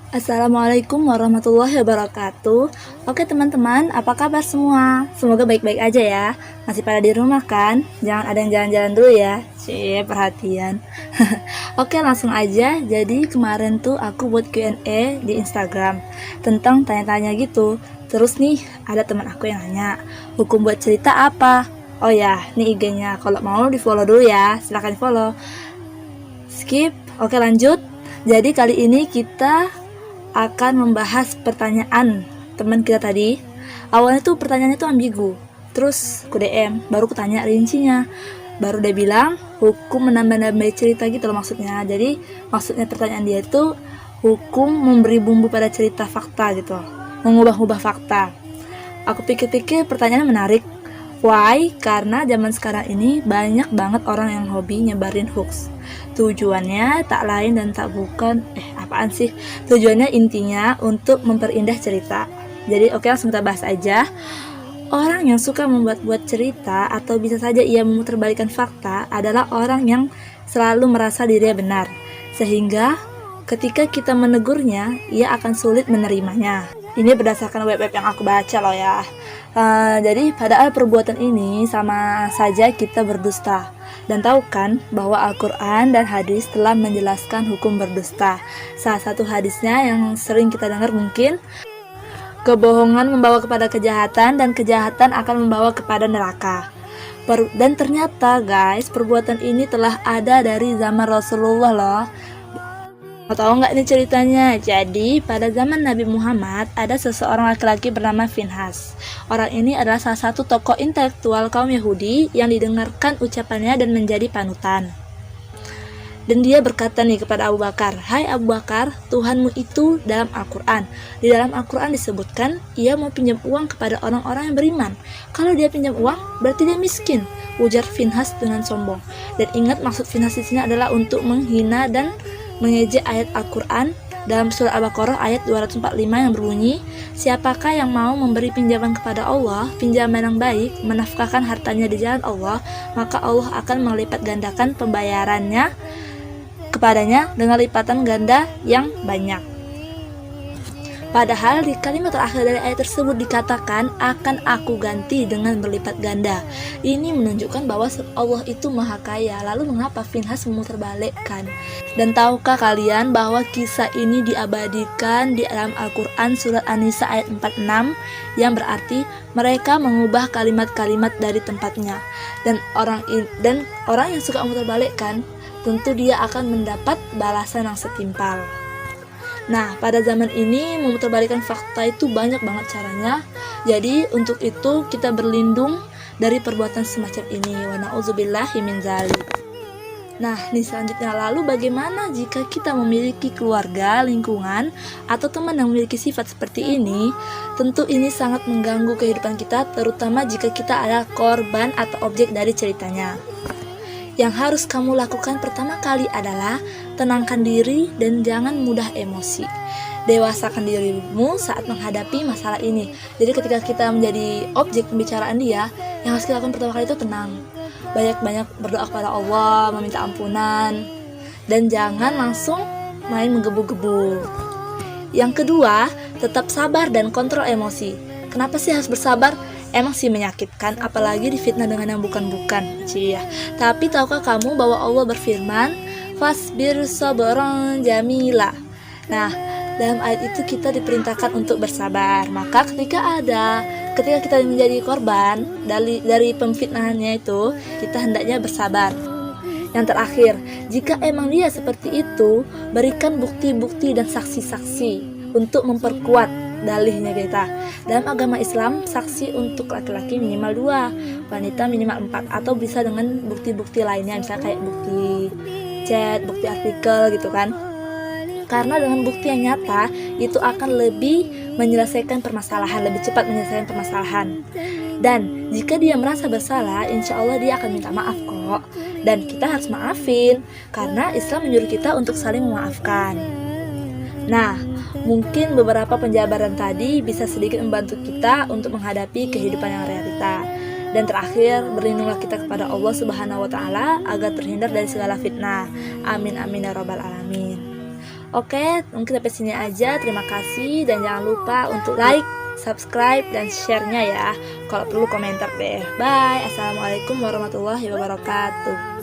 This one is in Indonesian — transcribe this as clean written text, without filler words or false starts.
Assalamualaikum warahmatullahi wabarakatuh. Oke teman-teman, apa kabar semua? Semoga baik-baik aja ya. Masih pada di rumah kan? Jangan ada yang jalan-jalan dulu ya. Perhatian. Oke, langsung aja. Jadi kemarin tuh aku buat Q&A di Instagram tentang tanya-tanya gitu. Terus nih, ada teman aku yang nanya, hukum buat cerita apa? Oh ya, nih IG-nya. Kalau mau di-follow dulu ya. Silahkan di-follow. Skip. Oke, lanjut. Jadi kali ini kita akan membahas pertanyaan teman kita tadi. Awalnya tuh pertanyaannya tuh ambigu. Terus aku DM, baru aku tanya rincinya. Baru dia bilang hukum menambah-nambah cerita gitu loh maksudnya. Jadi maksudnya pertanyaan dia itu hukum memberi bumbu pada cerita fakta gitu. Mengubah-ubah fakta. Aku pikir-pikir pertanyaannya menarik. Why? Karena zaman sekarang ini banyak banget orang yang hobi nyebarin hoax. Tujuannya tak lain dan tak bukan apaan sih? Tujuannya intinya untuk memperindah cerita. Jadi oke, langsung kita bahas aja. Orang yang suka membuat-buat cerita atau bisa saja ia memutarbalikkan fakta adalah orang yang selalu merasa dirinya benar. Sehingga ketika kita menegurnya, ia akan sulit menerimanya. Ini berdasarkan web-web yang aku baca loh ya. Jadi padahal perbuatan ini sama saja kita berdusta. Dan tahu kan bahwa Al-Quran dan hadis telah menjelaskan hukum berdusta. Salah satu hadisnya yang sering kita dengar mungkin, kebohongan membawa kepada kejahatan dan kejahatan akan membawa kepada neraka. Dan ternyata guys, perbuatan ini telah ada dari zaman Rasulullah loh. Mau tahu nggak nih ceritanya? Jadi pada zaman Nabi Muhammad ada seseorang laki-laki bernama Finhas. Orang ini adalah salah satu tokoh intelektual kaum Yahudi yang didengarkan ucapannya dan menjadi panutan. Dan dia berkata nih kepada Abu Bakar, "Hai Abu Bakar, Tuhanmu itu dalam Al-Quran. Di dalam Al-Quran disebutkan ia mau pinjam uang kepada orang-orang yang beriman. Kalau dia pinjam uang, berarti dia miskin," ujar Finhas dengan sombong. Dan ingat, maksud Finhas di sini adalah untuk menghina dan mengejek ayat Al-Quran dalam surah Al-Baqarah ayat 245 yang berbunyi, "Siapakah yang mau memberi pinjaman kepada Allah, pinjaman yang baik, menafkahkan hartanya di jalan Allah, maka Allah akan melipat gandakan pembayarannya kepadanya dengan lipatan ganda yang banyak." Padahal di kalimat terakhir dari ayat tersebut dikatakan akan aku ganti dengan berlipat ganda. Ini menunjukkan bahwa Allah itu maha kaya. Lalu mengapa Finhas memutarbalikkan? Dan tahukah kalian bahwa kisah ini diabadikan di dalam Al-Quran surat An-Nisa ayat 46 yang berarti mereka mengubah kalimat-kalimat dari tempatnya. Dan orang yang suka memutarbalikkan tentu dia akan mendapat balasan yang setimpal. Nah, pada zaman ini memutarbalikkan fakta itu banyak banget caranya. Jadi, untuk itu kita berlindung dari perbuatan semacam ini. Wa na'udzubillahi min dzalik. Nah, nih selanjutnya, lalu bagaimana jika kita memiliki keluarga, lingkungan, atau teman yang memiliki sifat seperti ini? Tentu ini sangat mengganggu kehidupan kita, terutama jika kita adalah korban atau objek dari ceritanya. Yang harus kamu lakukan pertama kali adalah tenangkan diri dan jangan mudah emosi. Dewasakan dirimu saat menghadapi masalah ini. Jadi ketika kita menjadi objek pembicaraan dia, yang harus kita lakukan pertama kali itu tenang. Banyak-banyak berdoa kepada Allah, meminta ampunan, dan jangan langsung main menggebu-gebu. Yang kedua, tetap sabar dan kontrol emosi. Kenapa sih harus bersabar? Emang sih menyakitkan, apalagi difitnah dengan yang bukan-bukan. Tapi tahukah kamu bahwa Allah berfirman, "Fasbir sabran jamila." Nah, dalam ayat itu kita diperintahkan untuk bersabar. Maka ketika kita menjadi korban dari pemfitnahannya itu, kita hendaknya bersabar. Yang terakhir, jika emang dia seperti itu, berikan bukti-bukti dan saksi-saksi untuk memperkuat dalihnya kita. Dalam agama Islam, saksi untuk laki-laki minimal 2, wanita minimal 4, atau bisa dengan bukti-bukti lainnya, misalnya kayak bukti chat, bukti artikel gitu kan. Karena dengan bukti yang nyata, itu akan lebih menyelesaikan permasalahan, lebih cepat menyelesaikan permasalahan. Dan jika dia merasa bersalah, insya Allah dia akan minta maaf kok. Dan kita harus maafin, karena Islam menyuruh kita untuk saling memaafkan. Nah, mungkin beberapa penjabaran tadi bisa sedikit membantu kita untuk menghadapi kehidupan yang realita. Dan terakhir, berlindunglah kita kepada Allah Subhanahu wa Ta'ala agar terhindar dari segala fitnah. Amin amin ya rabbal alamin. Oke, mungkin sampai sini aja. Terima kasih dan jangan lupa untuk like, subscribe, dan share-nya ya. Kalau perlu komentar deh. Bye. Assalamualaikum warahmatullahi wabarakatuh.